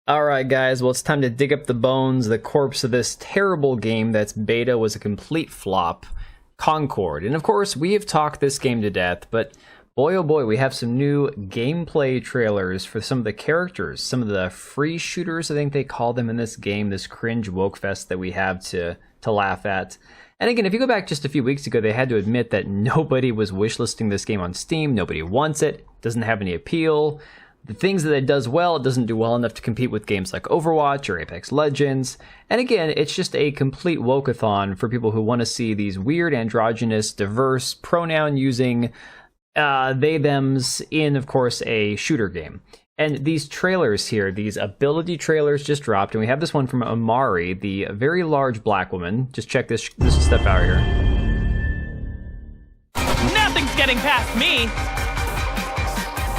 Alright guys, well it's time to dig up the bones, the corpse of this terrible game that's beta was a complete flop, Concord. And of course, we have talked this game to death, but boy oh boy, we have some new gameplay trailers for some of the characters, some of the free shooters I think they call them in this game, this cringe woke fest that we have to laugh at. And again, if you go back just a few weeks ago, they had to admit that nobody was wishlisting this game on Steam, nobody wants it, doesn't have any appeal. The things that it does well, it doesn't do well enough to compete with games like Overwatch or Apex Legends. And again, it's just a complete wokeathon for people who want to see these weird, androgynous, diverse, pronoun-using they-thems in, of course, a shooter game. And these trailers here, these ability trailers just dropped, and we have this one from Amari, the very large black woman. Just check this stuff out here. Nothing's getting past me!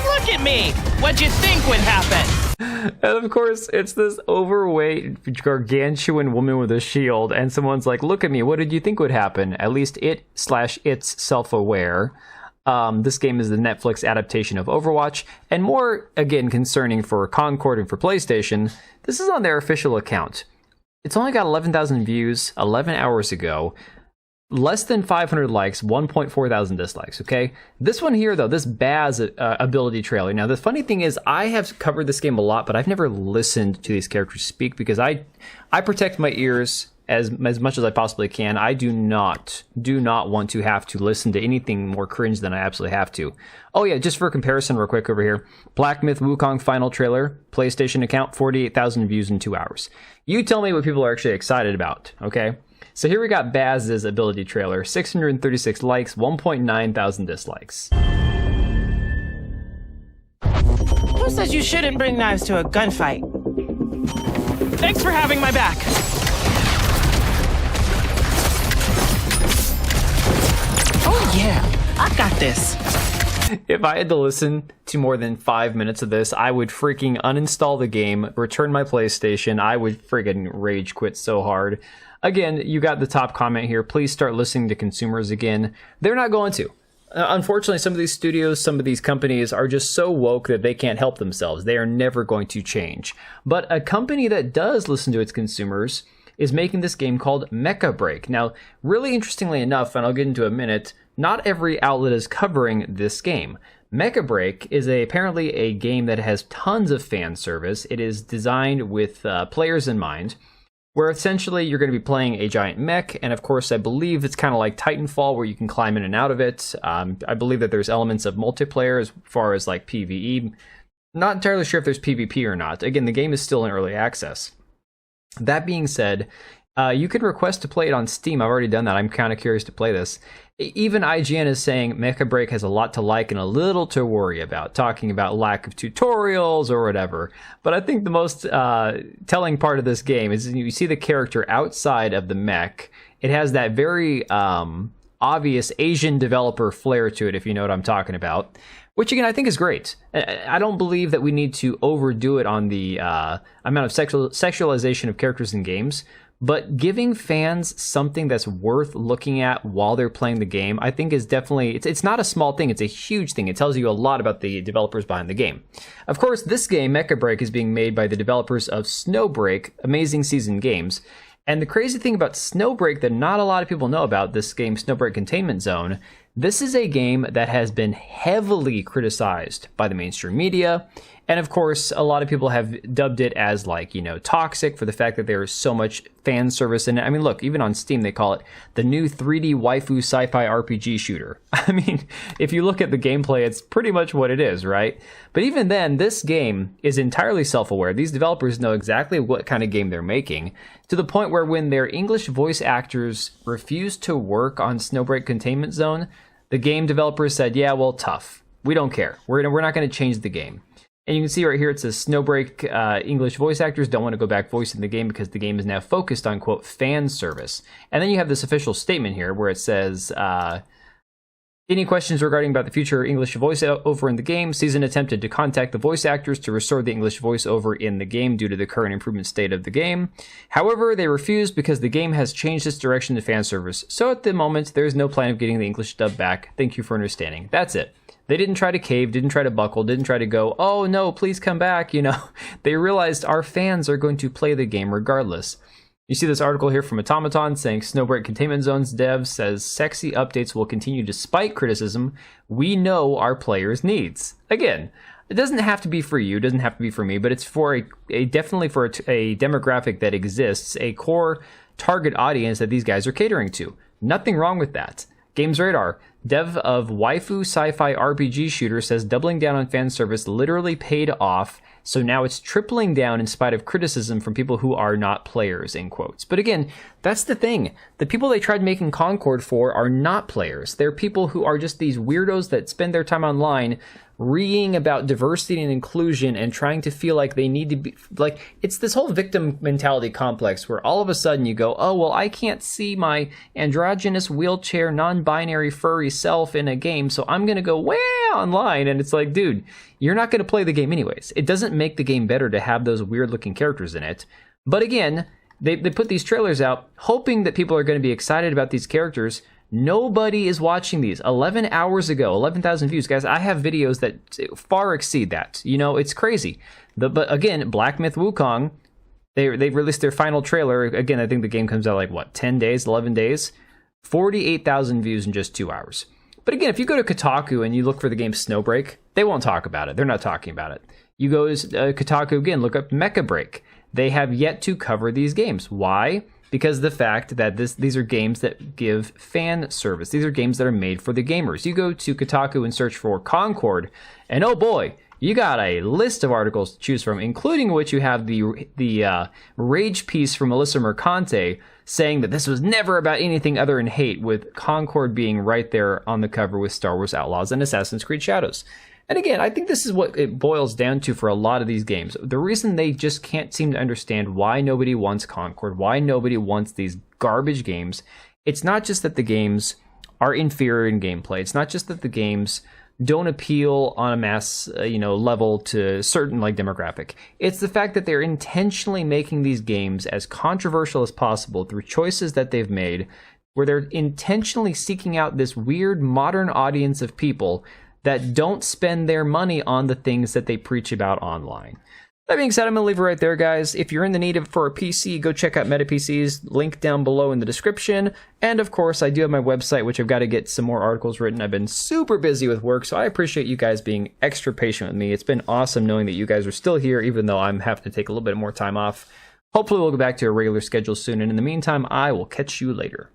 Look at me! What'd you think would happen? And of course, it's this overweight, gargantuan woman with a shield, and someone's like, look at me, what did you think would happen? At least it's self-aware. This game is the Netflix adaptation of Overwatch, and more, again, concerning for Concord and for PlayStation, this is on their official account. It's only got 11,000 views 11 hours ago. Less than 500 likes, 1.4 thousand dislikes, okay? This one here, though, this Baz ability trailer. Now, the funny thing is, I have covered this game a lot, but I've never listened to these characters speak because I protect my ears as much as I possibly can. I do not want to have to listen to anything more cringe than I absolutely have to. Oh yeah, just for comparison real quick over here. Black Myth Wukong final trailer, PlayStation account, 48,000 views in 2 hours. You tell me what people are actually excited about, okay? So here we got Baz's ability trailer, 636 likes, 1.9 thousand dislikes. Who says you shouldn't bring knives to a gunfight? Thanks for having my back. Oh yeah, I got this. If I had to listen to more than 5 minutes of this, I would freaking uninstall the game, return my PlayStation, I would freaking rage quit so hard. Again, you got the top comment here, please start listening to consumers again. They're not going to. Unfortunately, some of these studios, some of these companies are just so woke that they can't help themselves. They are never going to change. But a company that does listen to its consumers is making this game called Mecha Break. Now, really interestingly enough, and I'll get into a minute, not every outlet is covering this game. Mecha Break is apparently a game that has tons of fan service. It is designed with players in mind, where essentially you're going to be playing a giant mech, and of course I believe it's kind of like Titanfall where you can climb in and out of it. I believe that there's elements of multiplayer as far as like PvE. Not entirely sure if there's PvP or not. Again, the game is still in early access. That being said, you can request to play it on Steam. I've already done that. I'm kind of curious to play this. Even IGN is saying Mecha Break has a lot to like and a little to worry about, talking about lack of tutorials or whatever. But I think the most telling part of this game is you see the character outside of the mech. It has that very obvious Asian developer flair to it, if you know what I'm talking about. Which, again, I think is great. I don't believe that we need to overdo it on the amount of sexualization of characters in games. But giving fans something that's worth looking at while they're playing the game, I think is definitely, it's not a small thing, it's a huge thing. It tells you a lot about the developers behind the game. Of course, this game, Mecha Break, is being made by the developers of Snowbreak, Amazing Season Games. And the crazy thing about Snowbreak that not a lot of people know about, this game, Snowbreak Containment Zone, this is a game that has been heavily criticized by the mainstream media. And of course, a lot of people have dubbed it as like, you know, toxic for the fact that there is so much fan service in it. I mean, look, even on Steam, they call it the new 3D waifu sci-fi RPG shooter. I mean, if you look at the gameplay, it's pretty much what it is, right? But even then, this game is entirely self-aware. These developers know exactly what kind of game they're making, to the point where when their English voice actors refused to work on Snowbreak Containment Zone, the game developers said, yeah, well, tough. We don't care. We're not going to change the game. And you can see right here, it says Snowbreak English voice actors don't want to go back voicing the game because the game is now focused on, quote, fan service. And then you have this official statement here where it says, any questions regarding about the future English voiceover in the game? Season attempted to contact the voice actors to restore the English voiceover in the game due to the current improvement state of the game. However, they refused because the game has changed its direction to fan service. So at the moment, there is no plan of getting the English dub back. Thank you for understanding. That's it. They didn't try to cave, didn't try to buckle, didn't try to go, oh no, please come back, you know. They realized our fans are going to play the game regardless. You see this article here from Automaton saying Snowbreak Containment Zones dev says sexy updates will continue despite criticism. We know our players' needs. Again, it doesn't have to be for you, it doesn't have to be for me, but it's for definitely for a demographic that exists, a core target audience that these guys are catering to. Nothing wrong with that. Games Radar, dev of waifu sci-fi RPG shooter, says doubling down on fan service literally paid off, so now it's tripling down in spite of criticism from people who are not players, in quotes. But again, that's the thing. The people they tried making Concord for are not players. They're people who are just these weirdos that spend their time online reading about diversity and inclusion and trying to feel like they need to be like, it's this whole victim mentality complex where all of a sudden you go, oh, well, I can't see my androgynous wheelchair non-binary furry self in a game, so I'm going to go way online. And it's like, dude, you're not going to play the game anyways. It doesn't make the game better to have those weird looking characters in it. But again, they put these trailers out hoping that people are going to be excited about these characters. Nobody is watching these. 11 hours ago, 11,000 views. Guys, I have videos that far exceed that. You know, it's crazy. But again, Black Myth Wukong, they released their final trailer. Again, I think the game comes out like, what, 10 days, 11 days? 48,000 views in just 2 hours. But again, if you go to Kotaku and you look for the game Snowbreak, they won't talk about it. They're not talking about it. You go to Kotaku again, look up Mecha Break. They have yet to cover these games. Why? Because the fact that these are games that give fan service. These are games that are made for the gamers. You go to Kotaku and search for Concord, and oh boy, you got a list of articles to choose from, including which you have the rage piece from Melissa Mercante saying that this was never about anything other than hate, with Concord being right there on the cover with Star Wars Outlaws and Assassin's Creed Shadows. And again, I think this is what it boils down to for a lot of these games. The reason they just can't seem to understand why nobody wants Concord, why nobody wants these garbage games, it's not just that the games are inferior in gameplay. It's not just that the games don't appeal on a mass, level to certain demographic. It's the fact that they're intentionally making these games as controversial as possible through choices that they've made, where they're intentionally seeking out this weird modern audience of people that don't spend their money on the things that they preach about online. That being said, I'm going to leave it right there, guys. If you're in the need for a PC, go check out Meta PCs, link down below in the description. And of course, I do have my website, which I've got to get some more articles written. I've been super busy with work, so I appreciate you guys being extra patient with me. It's been awesome knowing that you guys are still here, even though I'm having to take a little bit more time off. Hopefully, we'll go back to a regular schedule soon, and in the meantime, I will catch you later.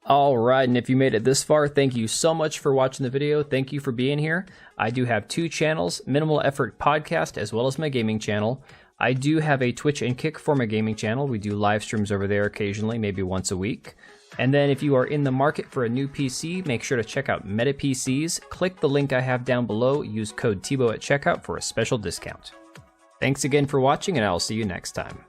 Alright, and if you made it this far, thank you so much for watching the video. Thank you for being here. I do have 2 channels, Minimal Effort Podcast, as well as my gaming channel. I do have a Twitch and Kick for my gaming channel. We do live streams over there occasionally, maybe once a week. And then if you are in the market for a new PC, make sure to check out Meta PCs. Click the link I have down below. Use code TBO at checkout for a special discount. Thanks again for watching, and I'll see you next time.